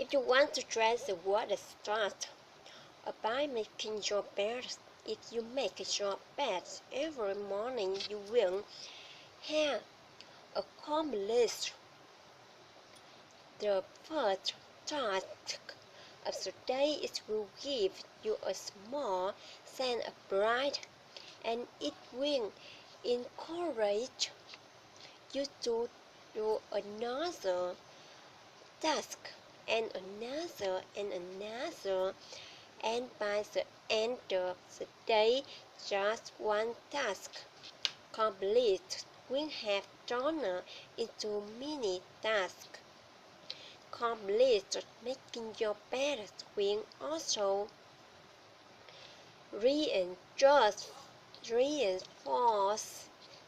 If you want to try the water, start by making your bed. If you make your bed every morning, you will have accomplished the first task of the day. It will give you a small sense of pride, and it will encourage you to do another task and another and another, and by the end of the day, just one task complete will have turned into many tasks. Complete making your bed will also reinforce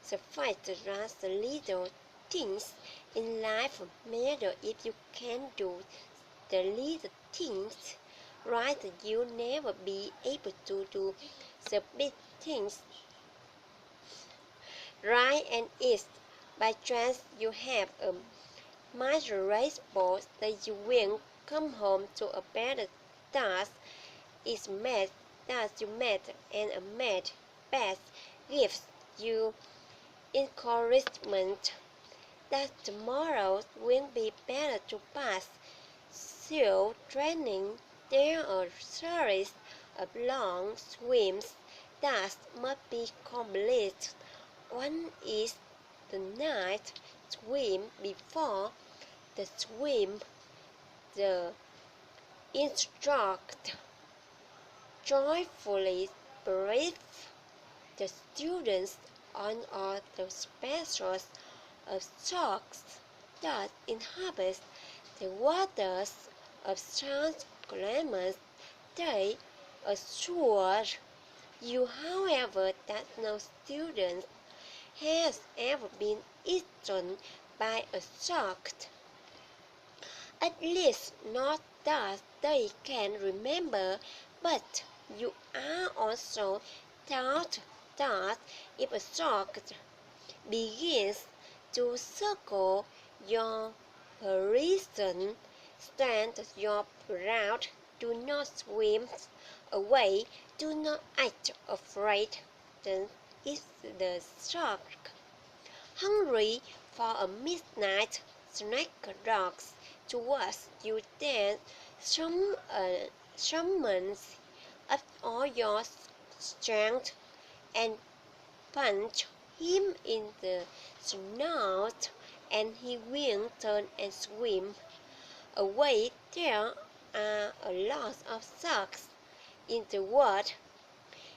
the fact that the little things in life matter. If you can do the little things right, you'll never be able to do the big things right, and it's by chance you have a miserable that you will come home to a better task is met that you met, and a met best gives you encouragement that tomorrow will be better to pass. So training, there are a series of long swims that must be completed. One is the night swim. Before the swim, the instructor joyfully briefs the students on all the species of sharks that inhabit the waters of South Clemens. They assure you, however, that no student has ever been eaten by a shark, at least not that they can remember. But you are also taught that if a shark begins to circle your horizon, stand your ground, do not swim away, do not act afraid. Then is the shark hungry for a midnight snack rocks towards you, then summons up all your strength and punch him in the snout, and he will turn and swim away. There are a lot of sharks in the world.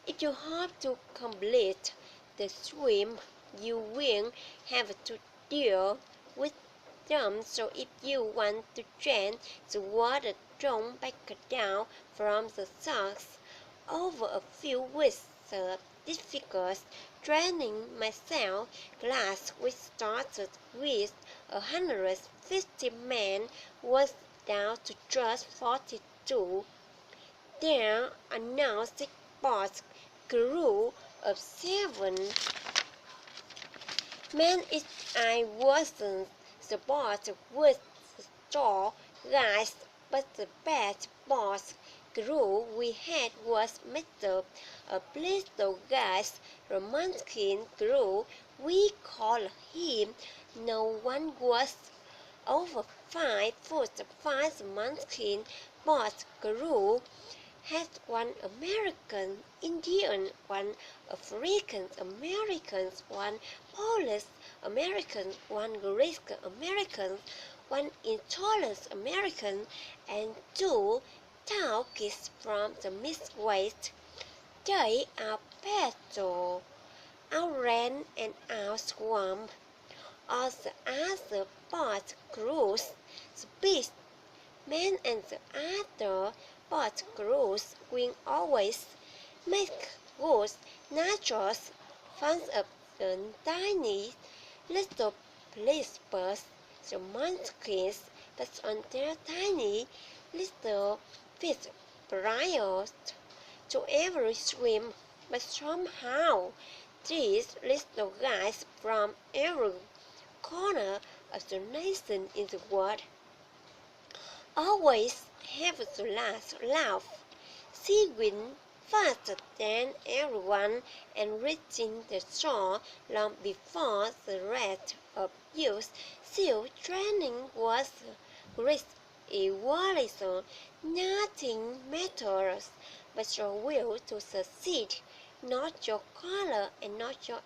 If you hope to complete the swim, you will have to deal with them. So if you want to drain the water drawn back down from the sharks over a few weeks, the difficult training myself class, which started with 150 men, was down to just 42. There are now 6 boats crew of 7 men. If I wasn't the boss with the store guys, but the best boss crew we had was Mr. Bristol guys, romantic crew we call him. No one was over 5 foot 5 months. Boss crew had 1 American Indian, 1 African American, 1 Polish American, 1 Greek American, 1 Italian American, and 2 tall kids from the Midwest. They are patrol, outran and outswarm all the other boat crews. The beast men and the other boat crews will always make good natural fun of the tiny little police birds, the monkeys, but on their tiny little feet prior to every swim. But somehow these little guys from every corner of the nation in the world always have the last laugh. She went faster than everyone and reaching the shore long before the rest of youth. Still, training was great. It was nothing matters but your will to succeed, not your color and not your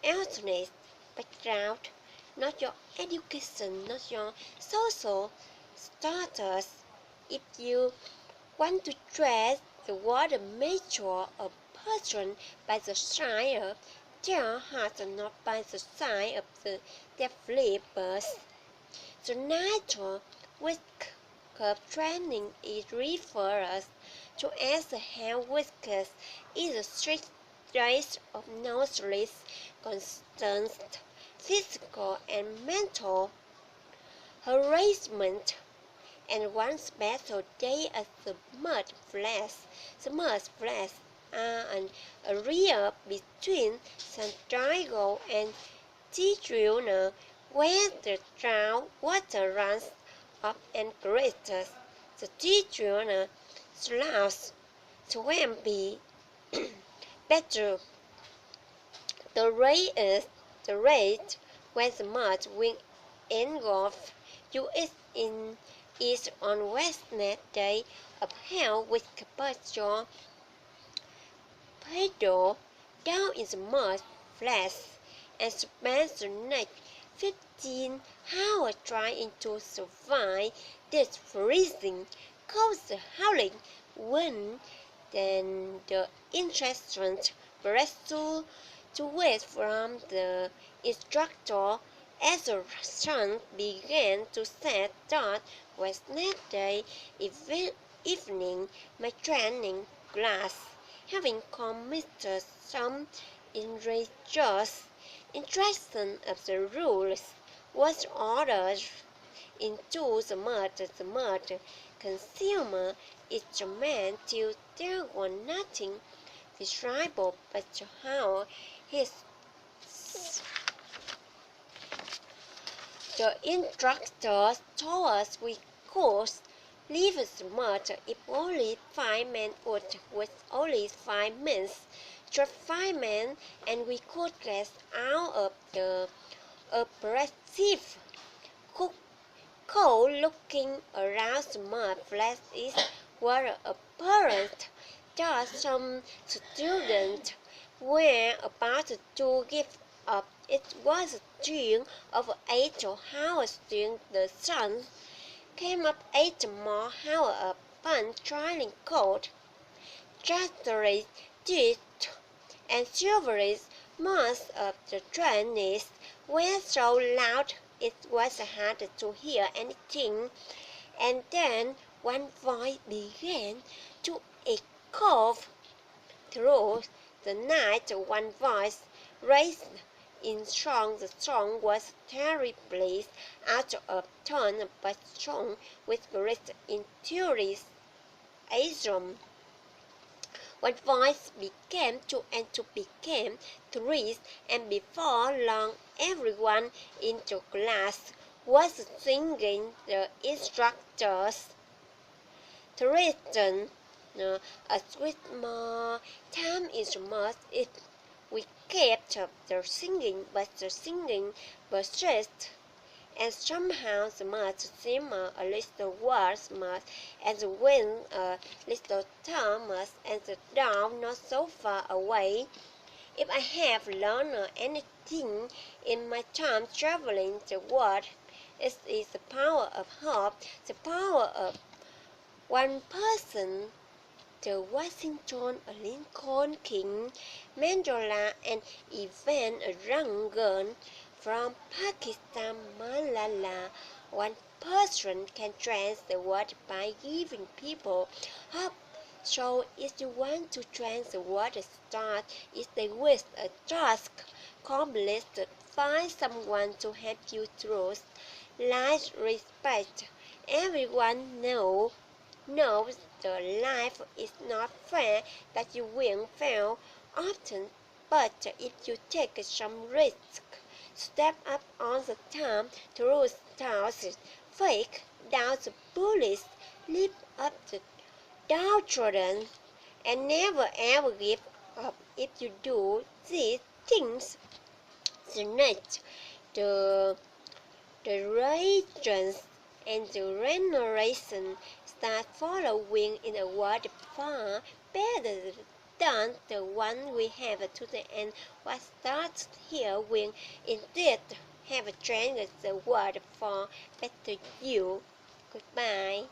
ethnic background, not your education, not your social status. If you want to trace the word measure a person by the sign of their heart and not by the sign of their flippers. The nature with curve training is referred to as how whiskers is a strict trace of knowledge, constant physical and mental harassment, and one special day at the mud flats. The mud flats are an area between Santiago and Tijuana where the trout water runs up and creates the Tijuana sloughs, swampy better. The rate where the mud will engulf you is on Wednesday day of hell with Capacio pedal down in the mud flats and spend the next 15 hours trying to survive this freezing, cold howling wind. Then the instructions wrestled to wait from the instructor as the sun began to set. That was Wednesday evening. My training class, having committed some outrageous infraction of the rules, was ordered into the mud. The mud consumer is the man till there was nothing desirable but how his the instructor told us we could leave the mud if only 5 men would, with only 5 men, just 5 men, and we could get out of the oppressive cold looking around the mud flats were apparent that some students were about to give up. It was a string of 8 hours during the sun came up 8 more hours upon trying cold. Jastry did and silvery most of the trainees were so loud it was hard to hear anything, and then one voice began to echo through the night. One voice raised in song. The song was terribly out of tone but sung with great enthusiasm. One voice became two and two became three, and before long everyone in the class was singing the instructor's threaten. A sweet more time is most it. We kept up the singing, but the singing persisted, and somehow the mud seemed a little worse mud, and the wind a little Thomas, and the dawn not so far away. If I have learned anything in my time traveling the world, it is the power of hope, the power of one person. The Washington, a Lincoln, King, Mandela, and even a Rangan from Pakistan, Malala. One person can change the world by giving people hope. So if you want to change the world, start is the with a task completed. Find someone to help you through life. Respect. Everyone knows the life is not fair, that you will fail often, but if you take some risk, step up all the time through thousands, fake down the bullies, lift up the downtrodden, and never ever give up. If you do these things, the next, the regions and the regeneration start following in a world far better than the one we have today, and what starts here will indeed have changed the world for better you. Goodbye.